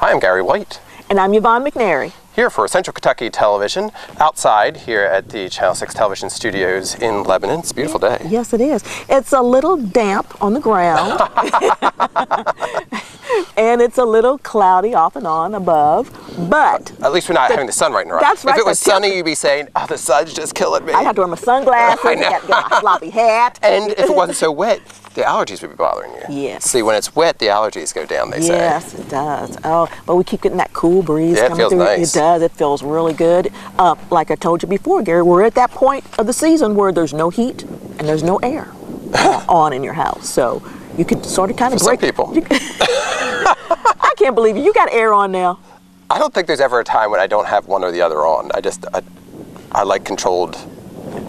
Hi, I'm Gary White. And I'm Yvonne McNary. Here for Central Kentucky Television, outside here at the Channel 6 television studios in Lebanon. It's a beautiful day. Yes, it is. It's a little damp on the ground. And it's a little cloudy off and on above, but... At least we're not having the sun right in our eyes. That's right. If it was sunny, you'd be saying, oh, the sun's just killing me. I'd have to wear my sunglasses, I know. get my floppy hat. And if it wasn't so wet, the allergies would be bothering you. Yes. See, when it's wet, the allergies go down, they say. Yes, it does. Oh, but we keep getting that cool breeze Yeah, it coming feels through. nice. It does. It feels really good. Like I told you before, Gary, we're at that point of the season where there's no heat and there's no air on in your house. So you could sort of kind of break. Some people. I can't believe it. You got air on now. I don't think there's ever a time when I don't have one or the other on. I like controlled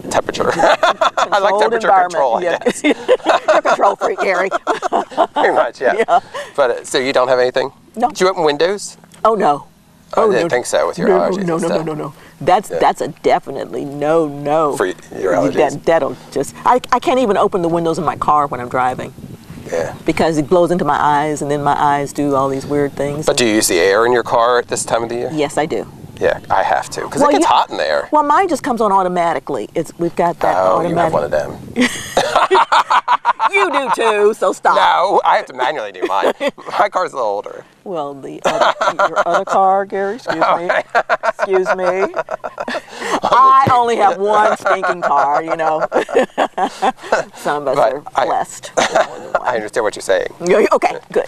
temperature. I like temperature control, I guess. You're a control freak, Gary. Pretty much, yeah. But so you don't have anything? No. Do you open windows? Oh, no. I didn't think so with your allergies. No. That's a definitely no. For your allergies? That'll just... I can't even open the windows in my car when I'm driving. Yeah. Because it blows into my eyes, and then my eyes do all these weird things. But do you use the air in your car at this time of the year? Yes, I do. Yeah, I have to, because it gets hot in there. Well, mine just comes on automatically. We've got that automatic. You have one of them. You do too, so stop. No, I have to manually do mine. My car's a little older. Well, your other car, Gary, excuse me. Excuse me. I only have one stinking car, you know. Some of us are blessed. I understand what you're saying. Okay, good.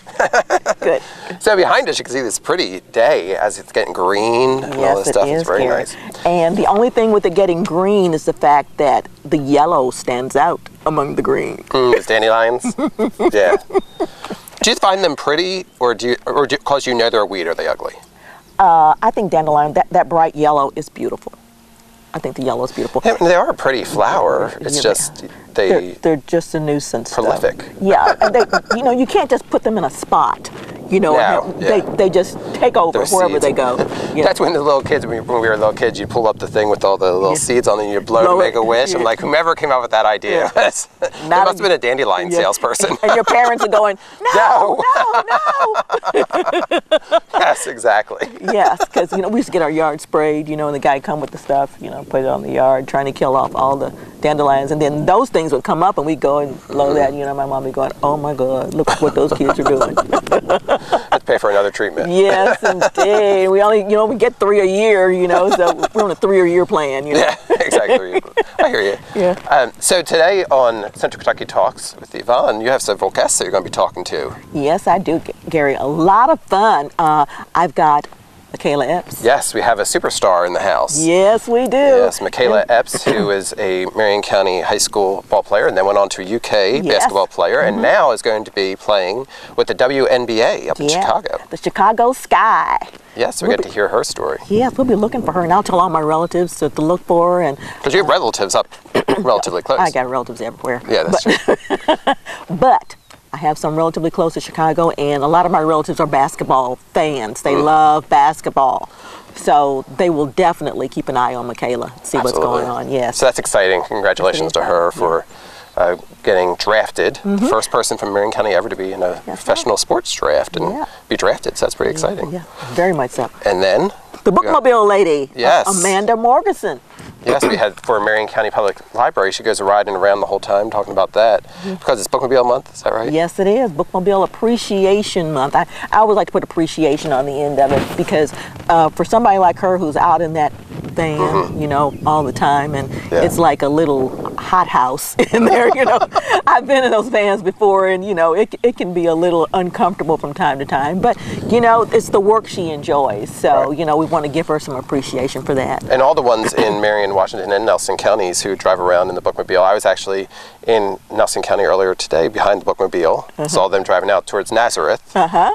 Good. So behind us, you can see this pretty day as it's getting green and all this stuff. It's very nice. And the only thing with it getting green is the fact that the yellow stands out among the green. It's dandelions? Yeah. Do you find them pretty, or because you know they're a weed, are they ugly? I think dandelion, that bright yellow is beautiful. I think the yellow is beautiful. Yeah, they are a pretty flower. It's just they're just a nuisance. Prolific. Though. Yeah, and you can't just put them in a spot. They just take over wherever they go. Yeah. That's when the little kids, when we were little kids, you pull up the thing with all the little seeds on it and you blow to make a wish. I'm like, whomever came up with that idea, there must have been a dandelion salesperson. And your parents are going, no. Yes, exactly. Yes, because we used to get our yard sprayed, and the guy come with the stuff, put it on the yard, trying to kill off all the dandelions, and then those things would come up and we'd go and blow that, my mom would be going, oh my God, look what those kids are doing. Let's pay for another treatment. Yes, indeed. We only, we get 3 a year, so we're on a 3-year plan, Yeah, exactly. I hear you. Yeah. So today on Central Kentucky Talks with Yvonne, you have several guests that you're going to be talking to. Yes, I do, Gary. A lot of fun. I've got Michaela Epps. Yes, we have a superstar in the house. Yes, we do. Yes, Michaela Epps, who is a Marion County high school ball player and then went on to UK basketball player, and now is going to be playing with the WNBA up in Chicago. The Chicago Sky. Yes, we get to hear her story. Yes, we'll be looking for her, and I'll tell all my relatives to look for her. And because you have relatives up relatively close. I got relatives everywhere. Yeah, that's true. But I have some relatively close to Chicago, and a lot of my relatives are basketball fans. They love basketball. So they will definitely keep an eye on Michaela, see what's going on. Yes. So that's exciting. Congratulations to her for getting drafted. The first person from Marion County ever to be in a professional sports draft and be drafted. So that's pretty exciting. Yeah, very much so. And then the bookmobile lady, yes, Amanda Morganson. Yes, we had for Marion County Public Library. She goes riding around the whole time talking about that because it's Bookmobile Month. Is that right? Yes, it is. Bookmobile Appreciation Month. I always like to put appreciation on the end of it because for somebody like her who's out in that van, all the time, and it's like a little hothouse in there. I've been in those vans before, and it can be a little uncomfortable from time to time. But it's the work she enjoys, so we want to give her some appreciation for that. And all the ones in Marion, Washington, and Nelson counties who drive around in the Bookmobile. I was actually in Nelson County earlier today behind the Bookmobile. Saw them driving out towards Nazareth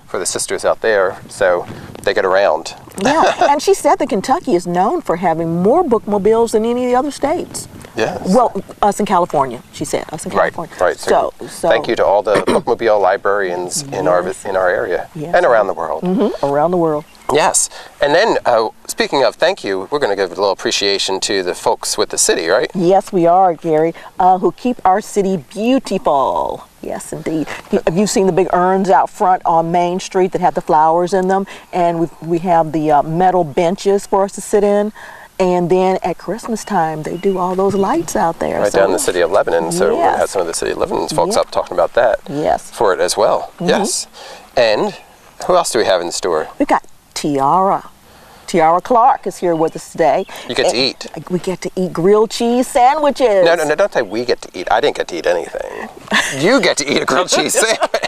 for the sisters out there. So they get around. Yeah, and she said that Kentucky is known for having more bookmobiles than any of the other states. Yes. Well, us in California, she said. Us in California. Right. So thank you to all the Bookmobile librarians in our area and around the world. Around the world. Yes. And then, speaking of thank you, we're going to give a little appreciation to the folks with the city, right? Yes, we are, Gary, who keep our city beautiful. Yes, indeed. Have you seen the big urns out front on Main Street that have the flowers in them? And we have the metal benches for us to sit in. And then at Christmas time, they do all those lights out there. Right down in the city of Lebanon. So we're going to have some of the city of Lebanon's folks up talking about that for it as well. Yes. And who else do we have in the store? We got Tiara. Tiara Clark is here with us today. You get to eat. We get to eat grilled cheese sandwiches. No, don't say we get to eat. I didn't get to eat anything. You get to eat a grilled cheese sandwich.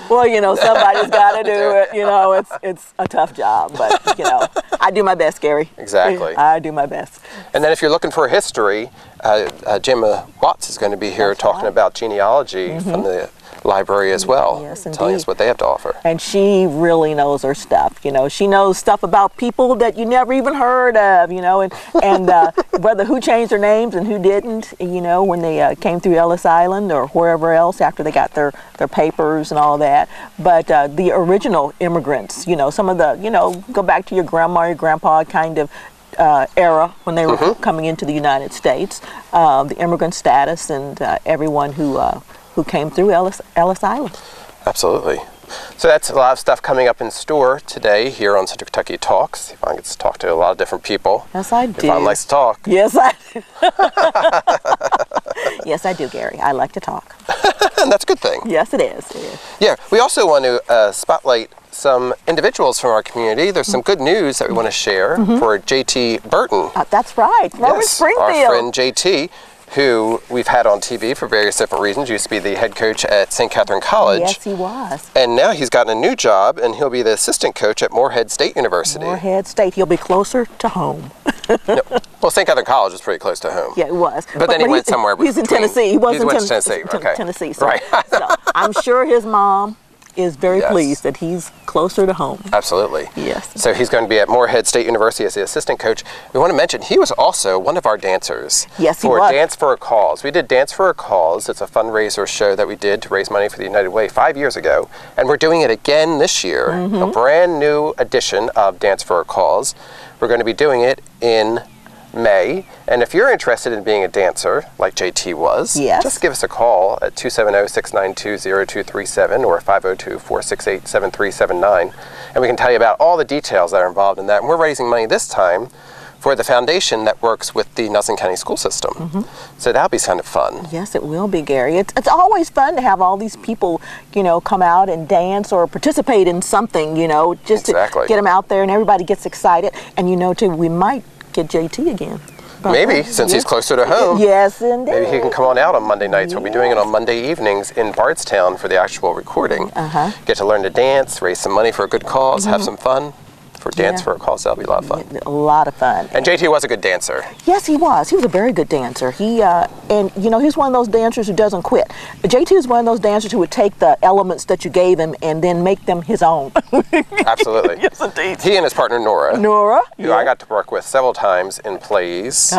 Well, you know, somebody's got to do it. You know, it's a tough job, but, you know, I do my best, Gary. Exactly. I do my best. And then if you're looking for history, Gemma Watts is going to be here talking about genealogy from the library as well, telling us what they have to offer. And she really knows her stuff. You know, she knows stuff about people that you never even heard of. You know, and whether who changed their names and who didn't. You know, when they came through Ellis Island or wherever else after they got their papers and all that. But the original immigrants. You know, some of the go back to your grandma, your grandpa kind of era when they were coming into the United States. The immigrant status and everyone who came through Ellis Island. Absolutely. So that's a lot of stuff coming up in store today here on Central Kentucky Talks. Yvonne gets to talk to a lot of different people. Yes, I do. Yvonne likes to talk. Yes, I do. Yes, I do, Gary. I like to talk. And that's a good thing. Yes, it is. Yeah, we also want to spotlight some individuals from our community. There's some good news that we want to share for JT Burton. That's right. From Springfield. Our friend JT, who we've had on TV for various different reasons, used to be the head coach at St. Catherine College. Yes, he was. And now he's gotten a new job, and he'll be the assistant coach at Morehead State University. Morehead State. He'll be closer to home. No. Well, St. Catherine College was pretty close to home. Yeah, it was. But then he went somewhere between. He's in Tennessee. He went to Tennessee. Okay. Tennessee. So, right. So I'm sure his mom is very pleased that he's closer to home. Absolutely. Yes. So he's going to be at Morehead State University as the assistant coach. We want to mention he was also one of our dancers. Yes, he was. For Dance for a Cause. We did Dance for a Cause. It's a fundraiser show that we did to raise money for the United Way 5 years ago. And we're doing it again this year. A brand new edition of Dance for a Cause. We're going to be doing it in May. And if you're interested in being a dancer, like JT was, just give us a call at 270-692-0237 or 502-468-7379. And we can tell you about all the details that are involved in that. And we're raising money this time for the foundation that works with the Nelson County school system. So that'll be kind of fun. Yes, it will be, Gary. It's always fun to have all these people, come out and dance or participate in something, just to get them out there and everybody gets excited. And, too, we might get JT again. Maybe, since he's closer to home. Yes, indeed. Maybe he can come on out on Monday nights. We'll be doing it on Monday evenings in Bardstown for the actual recording. Get to learn to dance, raise some money for a good cause, have some fun. For Dance for a Cause, that'll be a lot of fun. A lot of fun. And JT was a good dancer. Yes, he was. He was a very good dancer. He's one of those dancers who doesn't quit. JT is one of those dancers who would take the elements that you gave him and then make them his own. Absolutely. Yes, indeed. He and his partner Nora, who I got to work with several times in plays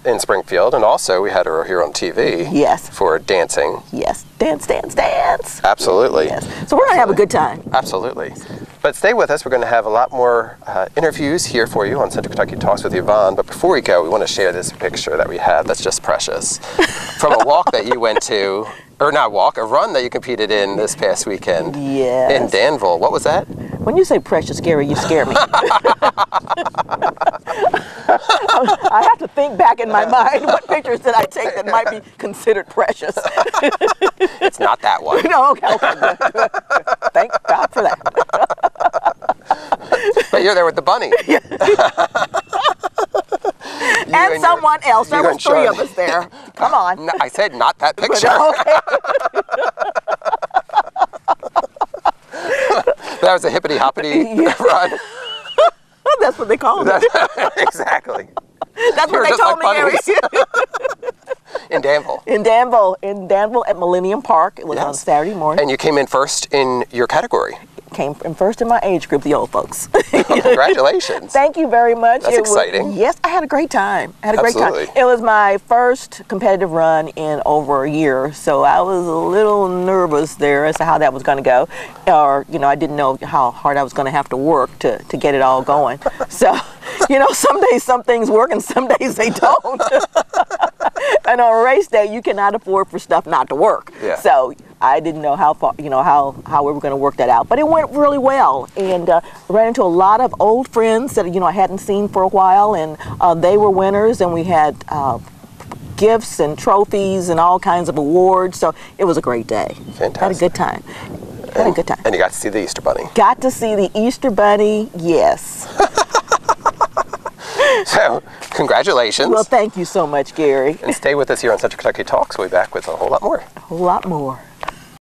in Springfield, and also we had her here on TV. Yes. For dancing. Yes. Dance, dance, dance. Absolutely. Yes. So we're going to have a good time. Absolutely. But stay with us. We're going to have a lot more interviews here for you on Central Kentucky Talks with Yvonne. But before we go, we want to share this picture that we have that's just precious. From a walk that you went to, or not walk, a run that you competed in this past weekend. Yes. In Danville. What was that? When you say precious, Gary, you scare me. I have to think back in my mind what pictures did I take that might be considered precious. It's not that one. No, okay, good. Thank God for that. But you're there with the bunny. And someone else. There was three of us there. Come on. No, I said not that picture. That was a hippity-hoppity run. That's what they call it. Exactly. That's what they told me, Gary. In Danville. In Danville at Millennium Park. It was on Saturday morning. And you came in first in your category. Came in first in my age group, the old folks. Congratulations. Thank you very much. That's exciting. Yes, I had a great time. Absolutely. It was my first competitive run in over a year, so I was a little nervous there as to how that was going to go. Or, I didn't know how hard I was going to have to work to get it all going. So, some days some things work and some days they don't. And on race day, you cannot afford for stuff not to work. Yeah. So I didn't know how far, how we were going to work that out. But it went really well, and ran into a lot of old friends that I hadn't seen for a while, and they were winners, and we had gifts and trophies and all kinds of awards. So it was a great day. Fantastic. Had a good time. Had a good time. And you got to see the Easter Bunny. Got to see the Easter Bunny, yes. So, congratulations. Well, thank you so much, Gary. And stay with us here on Central Kentucky Talks. We'll be back with a whole lot more. A whole lot more.